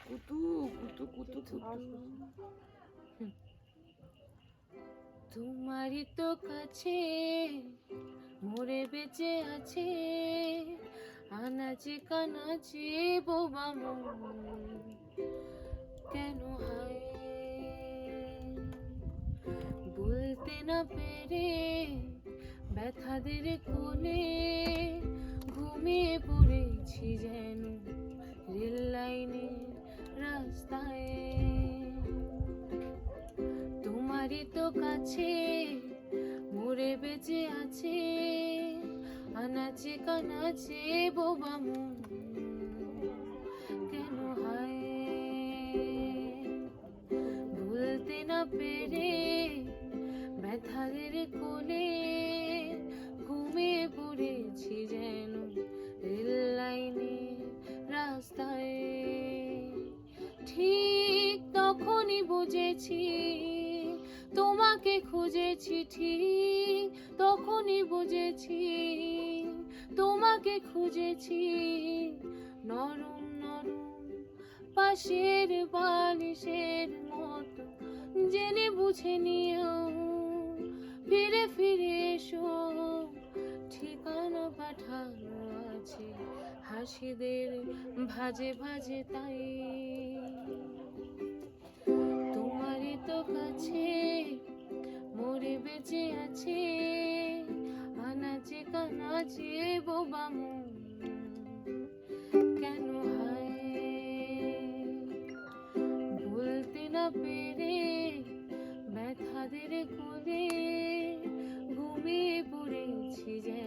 কুতু কুতু কুতু কুতু। তোমারই তো কাছে মোরে বেঁচে আছে আনাচে কানাচে বোবা মন, কেন হায় বলতে না পেরে ব্যথাদের কোলে ঘুমিয়ে পড়েছি যেন রেল লাইনের রাস্তায়। তোমারই তো কাছে মোরে বেঁচে আছে আনাচে কানাচে বোবা মন, কেন হায় ভুলতে না পেরে ব্যথাদের কোলে ঘুমিয়ে পড়েছি যেন রেল লাইনের রাস্তায়। ঠিক তখনই বুঝেছি তোমাকে খুঁজেছি, ঠিক তখনই বুঝেছি তোমাকে খুঁজেছি। নরম নরম পাশের বালিশের মতো জেনে বুঝে নিও ফিরে ফিরে এসো, ঠিকানা পাঠানো আছে হাসিদের ভাজে ভাজে তাই। তোমারই তো কাছে মোরে বেঁচে আছে আনাচে কানাচে বোবা মন, কেন হায় ভুলতে না পেরে ব্যথাদের কোলে ঘুমিয়ে পড়েছি যে